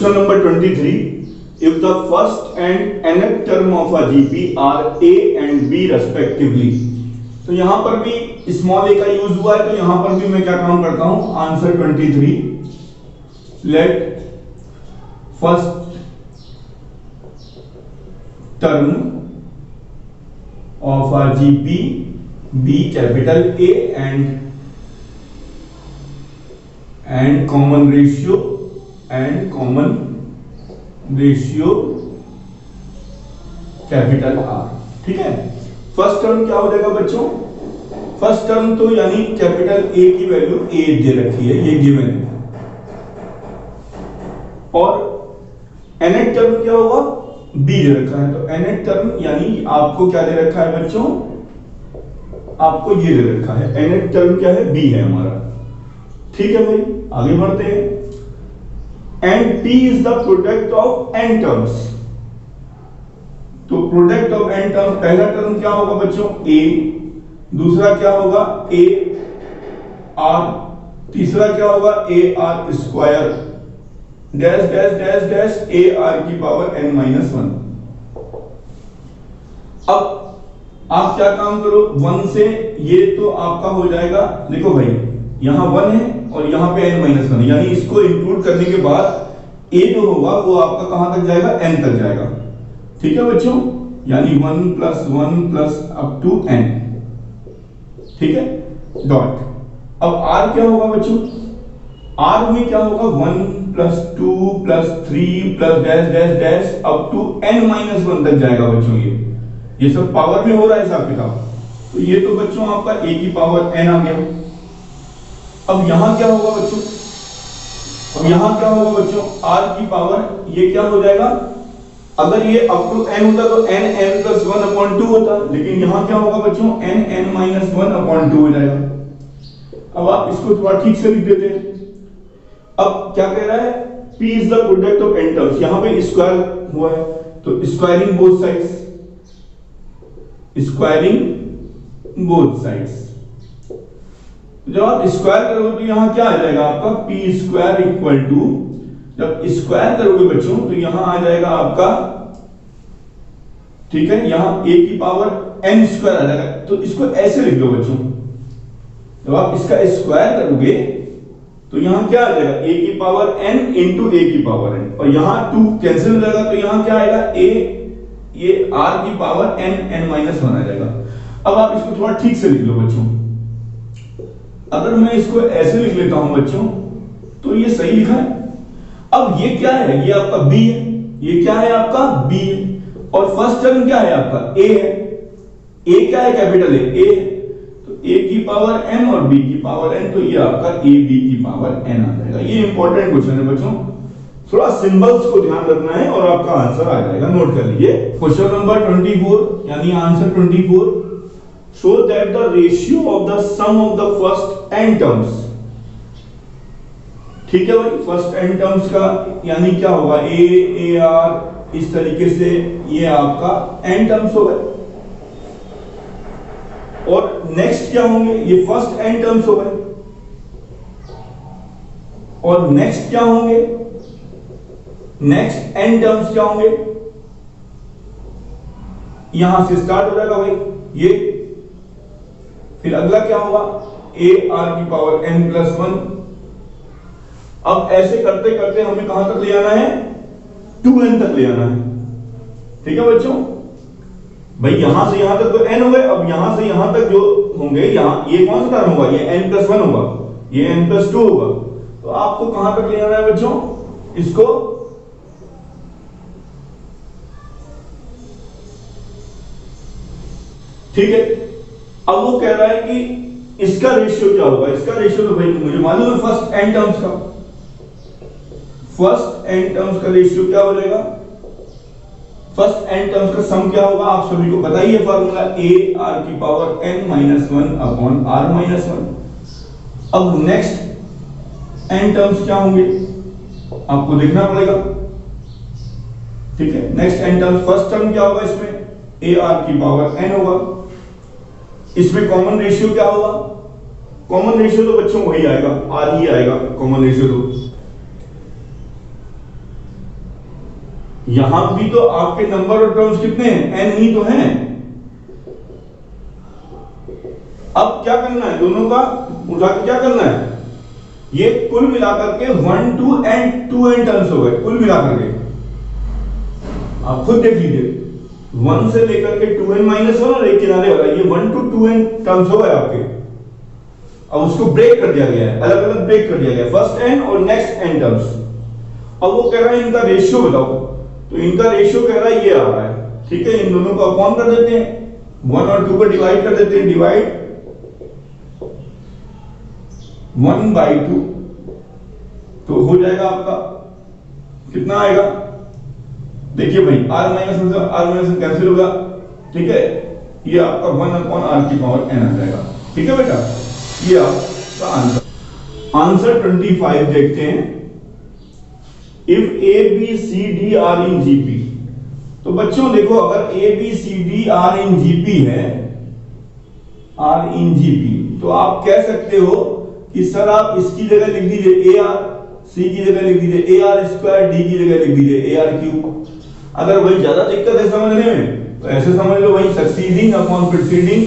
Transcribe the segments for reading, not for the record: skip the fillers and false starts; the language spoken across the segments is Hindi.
Question number 23. If the first and nth term of a GP are A and B respectively. तो यहां पर भी स्मॉल a का यूज हुआ है, तो यहां पर भी मैं क्या काम करता हूं, answer 23, let first term of a GP be capital A and common ratio capital R। ठीक है, फर्स्ट टर्म क्या हो जाएगा बच्चों, फर्स्ट टर्म तो यानी कैपिटल A की वैल्यू A दे रखी है, ये गिवन है, और nth टर्म क्या होगा, B दे रखा है। तो nth टर्म यानी आपको क्या दे रखा है बच्चों, आपको ये दे रखा है, nth टर्म क्या है, B है हमारा। ठीक है भाई, आगे बढ़ते हैं। And P is the product of n terms. तो प्रोडक्ट ऑफ n टर्म, पहला टर्म क्या होगा बच्चों, A, दूसरा क्या होगा A R, तीसरा क्या होगा A R square dash dash dash dash A R की पावर n-1। अब आप क्या काम करो, 1 से ये तो आपका हो जाएगा, देखो भाई यहां 1 है और यहां पे n-1 है, यानी इसको इंक्लूड करने के बाद a जो होगा वो आपका कहां तक जाएगा, n तक जाएगा। ठीक है बच्चों, यानी 1 + 1 + अप टू n। ठीक है, डॉट। अब r क्या होगा बच्चों, r में क्या होगा, 1 + 2 + 3 + dash dash dash up to n-1 तक जाएगा बच्चों। ये सब पावर में हो रहा है हिसाब किताब। तो ये तो बच्चों आपका a की पावर n आ गया। अब यहां क्या होगा बच्चों, अब यहां क्या होगा बच्चों, r की पावर ये क्या हो जाएगा, अगर ये अप टू n होता तो n+1/2 होता, लेकिन यहां क्या होगा बच्चों, n(n-1/2) हो जाएगा। अब आप इसको थोड़ा ठीक से लिख देते हैं। अब क्या कह रहा है, p is the product of n terms, यहां पे स्क्वायर हुआ है तो squaring both sides, squaring both sides. जब आप स्क्वायर करोगे तो यहां क्या आ जाएगा आपका, p², जब स्क्वायर करोगे बच्चों तो यहां आ जाएगा आपका, ठीक है, यहां a की पावर n² आ जाएगा। तो इसको ऐसे लिख लो बच्चों, जब आप इसका स्क्वायर करोगे तो यहां क्या आ जाएगा, a की पावर n × a की पावर n, और यहां 2 कैंसिल हो जाएगा तो यहां क्या आएगा, ये r की पावर n(n-1) आ जाएगा। अब आप इसको थोड़ा ठीक से लिख लो बच्चों। अगर मैं इसको ऐसे लिख लेता हूं बच्चों तो ये सही लिखा है। अब ये क्या है, ये आपका b है, ये क्या है आपका b है, और फर्स्ट टर्म क्या है आपका a है, a क्या है, कैपिटल A है, तो a की पावर n और b की पावर n, तो ये आपका a b की पावर n आ जाएगा। ये इंपॉर्टेंट क्वेश्चन है बच्चों, थोड़ा सिंबल्स को ध्यान रखना है और आपका आंसर आ जाएगा, नोट कर लीजिए। क्वेश्चन नंबर 24 यानी answer 24, show that the ratio of the sum of the first n terms। ठीक है भाई, फर्स्ट n टर्म्स का यानी क्या होगा, a r, इस तरीके से ये आपका n टर्म्स हो गए, और नेक्स्ट क्या होंगे, ये फर्स्ट n टर्म्स हो गए, और नेक्स्ट क्या होंगे, नेक्स्ट n टर्म्स क्या होंगे, यहां से स्टार्ट हो जाएगा भाई ये, फिर अगला क्या होगा, a r की पावर n+1। अब ऐसे करते करते हमें कहां तक ले आना है, 2n तक ले आना है। ठीक है बच्चों, भाई यहां से यहां तक तो n हो गए, अब यहां से यहां तक जो होंगे, यहां ये कौन सा टर्म होगा, ये n+1 होगा, ये n+2 होगा। तो आपको कहां तक ले आना है बच्चों, इसको ठीक है। अब वो कह रहा है कि इसका रेशियो क्या होगा, इसका रेशियो तो भाई मुझे मालूम है, फर्स्ट n टर्म्स का, फर्स्ट n टर्म्स का रेशियो क्या हो जाएगा, फर्स्ट n टर्म्स का सम क्या होगा, आप सभी को बताइए फार्मूला, a r की पावर n-1/r-1। अब नेक्स्ट n टर्म्स क्या होंगे आपको देखना पड़ेगा। ठीक है, next n terms, first term क्या होगा इसमें, a r की पावर n होगा, इसमें कॉमन रेशियो क्या होगा, कॉमन रेशियो तो बच्चों वही आएगा, r ही आएगा कॉमन रेशियो। तो यहां भी तो आपके नंबर और टर्म्स कितने हैं, n ही तो हैं। अब क्या करना है, दोनों का उठा के क्या करना है, ये कुल मिलाकर के 1 to n 2n टर्म्स हो गए कुल मिलाकर के। आप खुद देख लीजिए, 1 से लेकर के 2n माइनस 1 और एक किनारे वाला, ये 1 to 2n टर्म्स हो गए आपके। अब उसको ब्रेक कर दिया गया है, अलग अलग ब्रेक कर दिया गया, फर्स्ट n और नेक्स्ट n टर्म्स। अब वो कह रहा है इनका रेशियो बताओ, तो इनका रेशियो कह रहा है ये आ रहा है, ठीक है। इन दोनों को अपॉन कर देते हैं, 1 और 2 को डिवाइड कर देते हैं, डिवाइड 1/2, तो हो जाएगा आपका कितना आएगा, देखिए भाई r माइनस r कैंसिल होगा, ठीक है। ये आपका 1/r की पावर n आ जाएगा, ठीक है बेटा। ये आपका आंसर 25 देखते हैं। If a b c d r in gp, तो बच्चों देखो अगर a b c d r in gp है, r in gp, तो आप कह सकते हो कि सर आप इसकी जगह लिख दीजिए ar, c की जगह लिख दीजिए ar स्क्वायर, d की जगह लिख दीजिए ar क्यूब। अगर वही ज्यादा दिक्कत है समझने में तो ऐसे समझ लो भाई, succeeding upon preceding,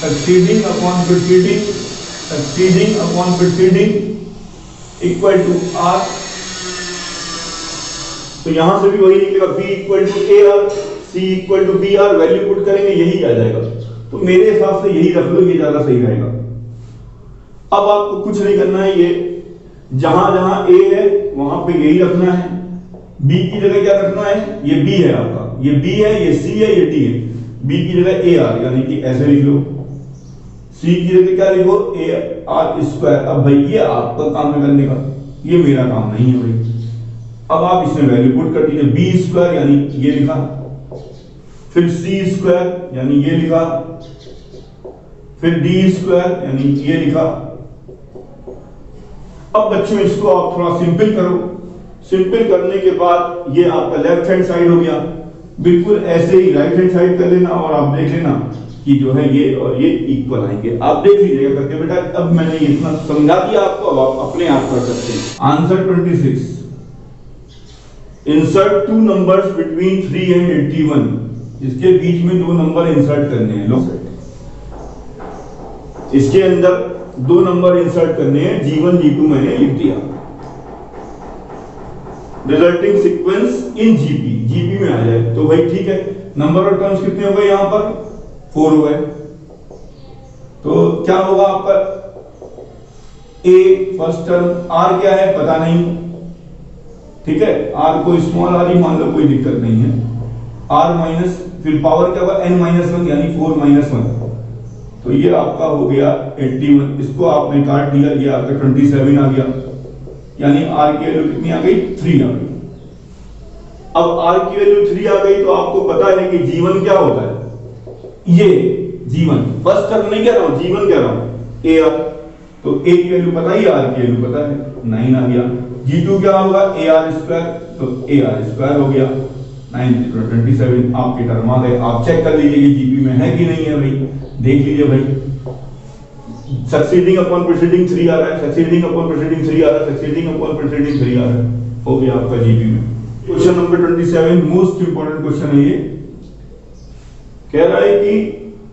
succeeding upon preceding, succeeding upon preceding equal to r। तो यहां से भी वही निकलेगा, b equal to ar, c equal to br, value put करेंगे यही आ जाएगा। तो मेरे हिसाब से यही रख लो, ये ज्यादा सही रहेगा। अब आपको कुछ नहीं करना है, ये जहां जहां a है वहां पे यही रखना है, b की जगह क्या रखना है, ये b है आपका, ये b है, ये c है, ये d है, b की जगह ar, यानी कि ऐसे लिख लो, c की जगह क्या लिखो, ar स्क्वायर। अब भाई ये आपका काम है करने का, ये मेरा काम नहीं है भाई। अब आप इसमें वैल्यू पुट कर दीजिए, b स्क्वायर यानी ये लिखा, फिर c स्क्वायर यानी ये लिखा, फिर d स्क्वायर यानी ये लिखा। अब बच्चों इसको आप थोड़ा सिंपल करो, सिंपल करने के बाद ये आपका लेफ्ट हैंड साइड हो गया, बिल्कुल ऐसे ही राइट हैंड साइड कर लेना और आप देख लेना कि जो है ये और ये इक्वल आएंगे। आप देख लीजिएगा करके बेटा। अब मैंने इतना समझा दिया आपको, अब आप अपने आप कर सकते हैं। Answer 26, insert two numbers between 3 and 81, इसके बीच में दो नंबर इंसर्ट करने हैं। लो इसके अंदर दो नंबर इंसर्ट करने हैं, G1 G2 मैंने लिख दिया। रिजल्टिंग सीक्वेंस इन जीपी में आ जाए तो भाई ठीक है। नंबर ऑफ टर्म्स कितने हो गए, यहां पर 4 हो गए, तो क्या होगा आपका a फर्स्ट टर्म, r क्या है पता नहीं, ठीक है, r को स्मॉल r ही मान लो, कोई दिक्कत नहीं है। r माइनस फिर पावर क्या होगा n-1 यानी 4-1, तो ये आपका हो गया 81। इसको आपने काट दिया, ये आपका 27 आ गया, यानी r की वैल्यू कितनी आ गई, 3 आ गई। अब r की वैल्यू 3 आ गई तो आपको पता है कि G1 क्या होता है, ये G1 फर्स्ट टर्म नहीं कह रहा हूं, G1 कह रहा हूं, AR, तो A की वैल्यू पता ही, R की वैल्यू पता है, 9 आ गया। G2 क्या होगा, AR स्क्वायर, तो AR स्क्वायर हो गया 9 27, आपके टर्म आ गए। आप चेक कर लीजिए कि जीपी में है कि नहीं है भाई, देख लीजिए भाई। सक्सीडिंग अपॉन प्रीसीडिंग 3 आ रहा है, सक्सीडिंग अपॉन प्रीसीडिंग 3 आ रहा है, सक्सीडिंग अपॉन प्रीसीडिंग 3 आ रहा है, हो गया आपका जीपी में। Question number 27 most important question है ये, कह रहा है कि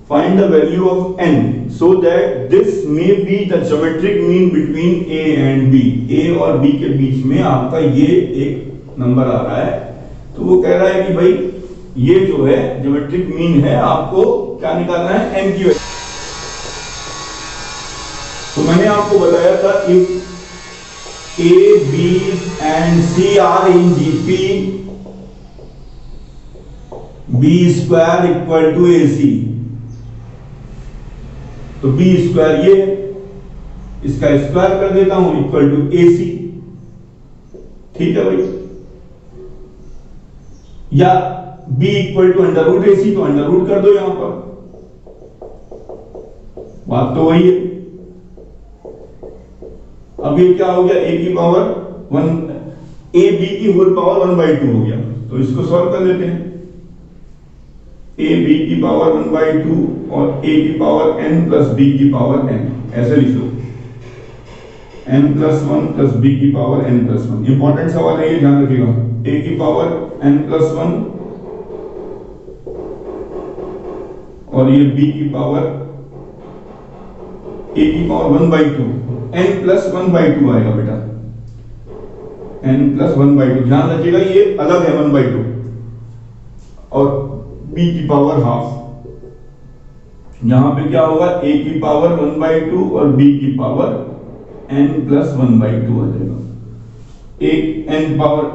find the value of n so that this may be the geometric mean between a and b, a और b के बीच में आपका ये एक नंबर आ रहा है। तो वो कह रहा है कि भाई ये जो है ज्योमेट्रिक मीन है, आपको क्या निकालना है, n की वैल्यू। तो मैंने आपको बताया था if a b and c are in gp, b square equal to ac, तो b स्क्वायर ये, इसका स्क्वायर कर देता हूं इक्वल टू ac, ठीक है भाई, या b equal to under root ac, तो अंडर रूट कर दो यहां पर, बात तो वही है। अब ये क्या हो गया, a की पावर 1, a b की होल पावर 1/2 हो गया, तो इसको सॉल्व कर लेते हैं। a b की पावर 1/2 और a की पावर n प्लस b की पावर n, ऐसे लिख लो, n plus one plus B की power n plus one. Important सवाल है ये, ध्यान रखिएगा। a की पावर n प्लस वन और ये b की पावर a की पावर 1/2, n प्लस 1/2 आएगा बेटा, n प्लस 1/2। ध्यान रखिएगा ये अलग है 1/2, और b की पावर हाफ। यहां पे क्या होगा, a की पावर 1/2 और b की पावर n प्लस 1/2 आ जाएगा। एक n पावर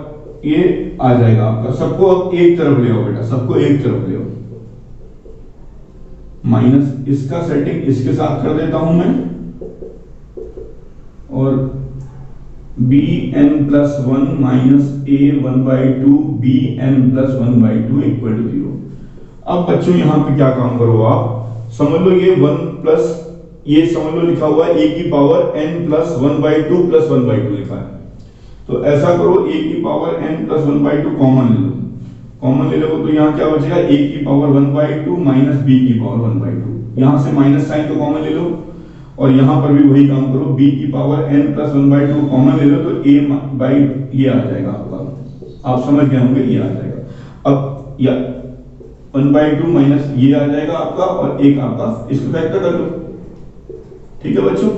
ये आ जाएगा आपका। सबको अब एक तरफ ले आओ बेटा, सबको एक तरफ ले आओ। माइनस इसका सेटिंग इसके साथ कर देता हूं मैं, और bn plus 1 minus a 1/2 bn plus 1/2 equal to 0। अब बच्चों यहां पे क्या काम करो आप, समझ लो ये 1 प्लस, ये समझ लो लिखा हुआ है a की पावर n प्लस 1/2 प्लस 1/2 लिखा है। तो ऐसा करो, a की पावर n प्लस 1/2 कॉमन ले लो। कॉमन ले लो तो यहाँ क्या बचेगा, a की पावर 1/2 माइनस b की पावर 1/2। यहाँ से माइनस साइन तो कॉमन ले लो, और यहाँ पर भी वही काम करो, b की पावर n प्लस 1/2 कॉमन ले लो तो a बाई ये आ जाएगा आपका। आप समझ गए होंगे, ये आ जाएगा। अब या 1/2 माइनस ये आ जाएगा आपका, और एक आपका इसको फैक्टर कर लो। ठीक है बच्चों,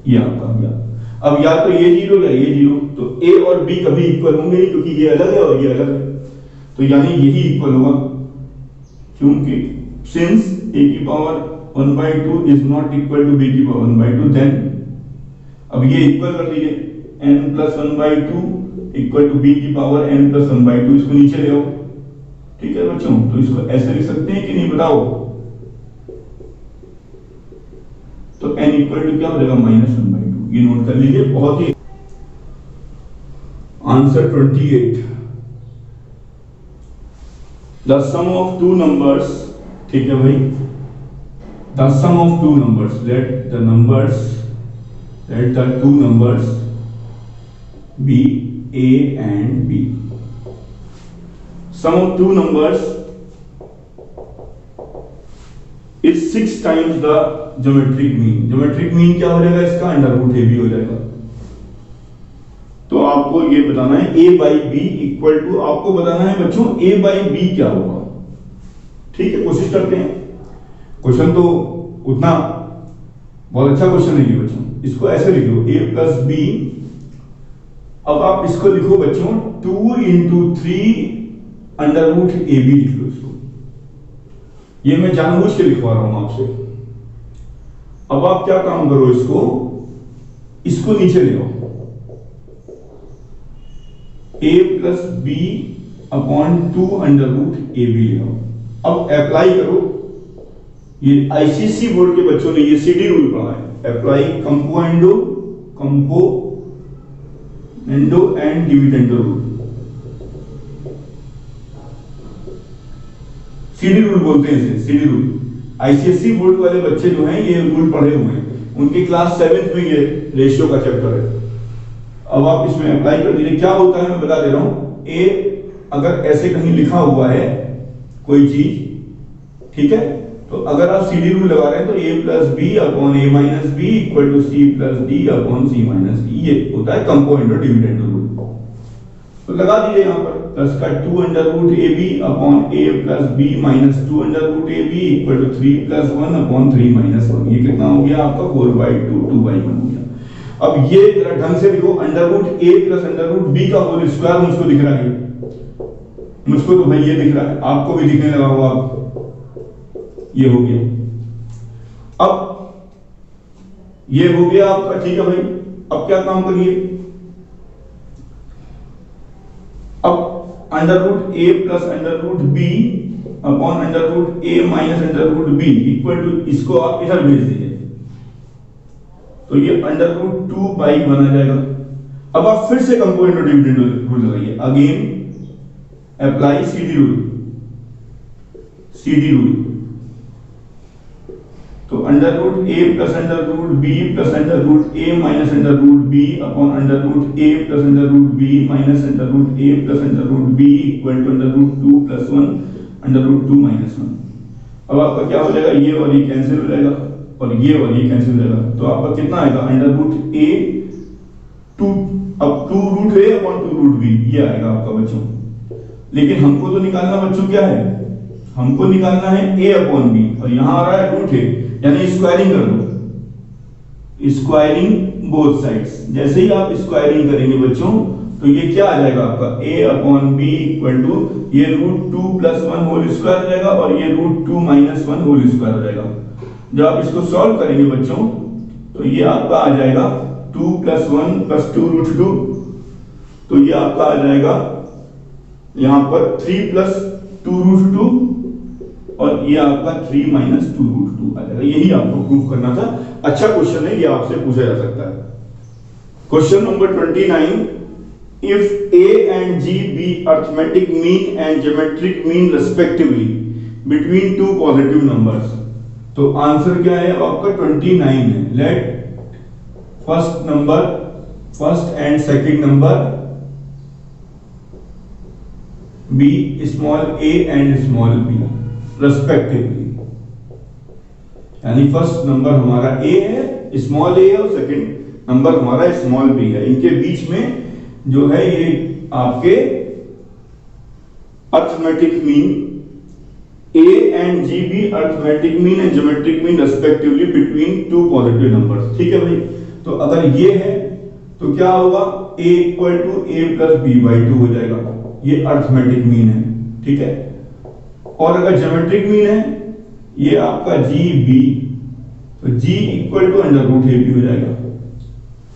ये आपका हो गया। अब या तो ये जीरो या ये जीरो, तो a और b कभी इक्वल होंगे नहीं, क्योंकि ये अलग है और ये अलग है, तो यानी यही इक्वल होगा। क्योंकि सिंस a की power 1/2 is not equal to b की पावर 1/2, देन अब ये इक्वल कर दीजिए, n plus 1/2 equal to b की पावर n प्लस 1/2। इसको नीचे ले आओ। ठीक है बच्चों, तो इसको ऐसे लिख सकते हैं कि नहीं बताओ। तो n इक्वल टू क्या हो जाएगा, माइनस 1/2। ये नोट कर लीजिए, बहुत ही। Answer 28, the sum of two numbers. ठीक है भाई, the sum of two numbers, let the two numbers be a and b। sum of two numbers is 6 times the geometric mean। geometric mean क्या हो जाएगा इसका, अंडर रूट ए बी हो जाएगा। तो आपको ये बताना है a by b equal to, आपको बताना है बच्चों a बाई बी क्या होगा। ठीक है, कोशिश करते हैं। क्वेश्चन तो उतना बहुत अच्छा क्वेश्चन है ये बच्चों। इसको ऐसे लिखो, a प्लस बी। अब आप इसको लिखो बच्चों 2 into 3 under root a b लिख लो इसको। ये मैं जानबूझ के लिखवा रहा हूं आपसे। अब आप क्या काम करो, इसको नीचे ले आओ, a plus b upon 2 under root a b ले आओ। अब अप्लाई करो, ये आईसीएसई बोर्ड के बच्चों ने ये सीडी रूल पढ़ा है। Apply componendo and dividendo rule. CD rule बोलते हैं इसे, सीडी रूल। आईसीएसई बोर्ड वाले बच्चे जो हैं ये रूल पढ़े हुए हैं, उनकी क्लास 7th में ये रेशियो का चैप्टर है। अब आप इसमें अप्लाई कर दीजिए। क्या होता है मैं बता दे रहा हूं, ए अगर ऐसे कहीं लिखा हुआ है कोई चीज, ठीक है, तो अगर आप सीडी रूल लगा रहे हैं तो a plus b upon a minus b equal to c plus d upon c minus d. ये होता है कंपोनेंट और डिविडेंड रूल। तो लगा दीजिए यहाँ पर प्लस का 2 under root a b upon a plus b minus 2 under root a b equal to 3 plus 1 upon 3 minus 1। ये कितना हो गया आपका 4/2 2/1 हो गया। अब ये जरा ढंग से लिखो, under root a plus under root b का होल स्क्वायर मुझको दिख रहा है, मुझको तो भाई ये दिख रहा है, आपको भी दिखने लगा होगा। ये हो गया। अब ये हो गया आपका, ठीक है भाई। अब क्या काम करिए, अब under root A plus under root B upon under root A minus under root B equal to, इसको आप इधर भेज दीजिए तो ये अंडर रूट 2/1 आ जाएगा। अब आप फिर से कंपोनेंट और डिविडेंड रूल लगाइए। Again apply CD rule. तो under root A plus under root B plus under root A minus under root B upon under root A plus under root B minus under root A plus under root B equal to under root 2 plus 1 under root 2 minus 1। अब आपका क्या हो जाएगा, ये और ये कैंसिल हो जाएगा। और ये कैंसिल हो जाएगा, तो आपका कितना आएगा अंडर रूट ए टू, अब two root a upon two root b, ये आएगा आपका बच्चों। लेकिन हमको तो निकालना बच्चों क्या है, हमको निकालना है a अपॉन बी, और यहां आ रहा है रूट ए, यानी स्क्वायरिंग कर दो, स्क्वायरिंग बोथ साइड्स। जैसे ही आप स्क्वायरिंग करेंगे बच्चों तो ये क्या आ जाएगा आपका a upon B equal to ये root two plus one whole square हो जाएगा और ये root two minus one whole square हो जाएगा। जब आप इसको सॉल्व करेंगे बच्चों तो ये आपका आ जाएगा two plus one plus two root two, तो ये आपका आ जाएगा यहां पर three plus two root two और ये आपका three minus two root two आ जाएगा। यही आपको प्रूफ करना था। अच्छा क्वेश्चन है, ये आपसे पूछा जा सकता है। Question number 29, if a and g be arithmetic mean and geometric mean respectively between two positive numbers, तो आंसर क्या है आपका 29 है। Let first and second number be small a and small b respectively, यानी फर्स्ट नंबर हमारा a है, स्मॉल a है, और सेकंड नंबर हमारा स्मॉल b है। इनके बीच में जो है ये आपके arithmetic mean a and g भी arithmetic mean and geometric mean respectively between two positive numbers. ठीक है भाई, तो अगर ये है तो क्या होगा a equal to a plus b by two हो जाएगा, ये अर्थमेटिक मीन है। ठीक है, और अगर ज्योमेट्रिक मीन है ये आपका जी बी, तो g equal to under root a b हो जाएगा।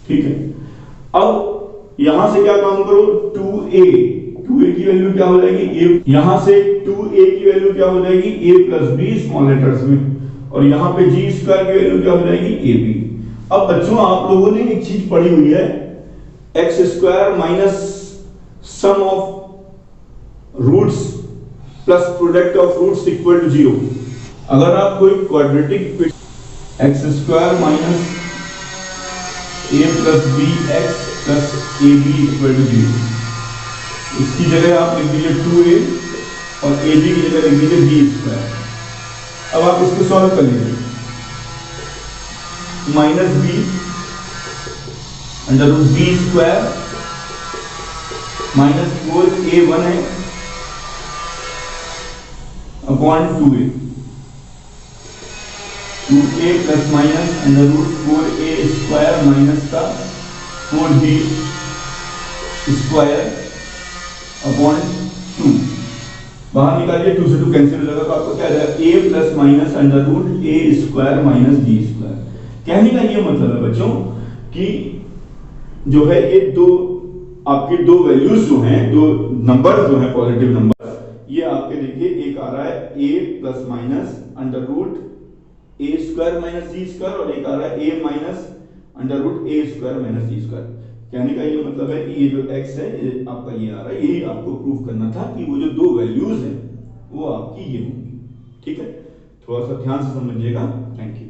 ठीक है, अब यहां से क्या काम करो, 2a की वैल्यू क्या हो जाएगी a, यहां से 2a की वैल्यू क्या हो जाएगी a plus b small letters में, और यहां पे g स्क्वायर की वैल्यू क्या हो जाएगी ab। अब बच्चों आप लोगों ने एक चीज पढ़ी हुई है, x square minus sum of roots plus product of roots equal to 0। अगर आप कोई quadratic x square minus a plus b x plus a b equal to 0, इसकी जगह आप लिख दीजिए 2a और ए बी की जगह लिख दीजिए बी स्क्वायर। अब आप इसको सॉल्व कर लीजिए, minus b under root b square minus 4a1 है upon 2a, 2a plus minus under root 4a square minus का 4b स्क्वायर अपॉन 2, बाहर निकालिए, 2 से 2 कैंसिल हो जाएगा, तो आपको क्या आ जाएगा a plus minus under root a square minus b square. कहने का ये मतलब है बच्चों कि जो है ये दो आपके दो वैल्यूज जो हैं, दो नंबर जो हैं पॉजिटिव नंबर, ये आपके देखिए एक आ रहा है a plus minus under root a square minus c square, और एक आ रहा है a minus under root a square minus c square. कहने का ये मतलब है कि ये जो x है ये आपका ये आ रहा है, यही आपको प्रूव करना था कि वो जो दो वैल्यूज हैं वो आपकी ये होंगी। ठीक है, थोड़ा सा ध्यान से समझिएगा। Thank you.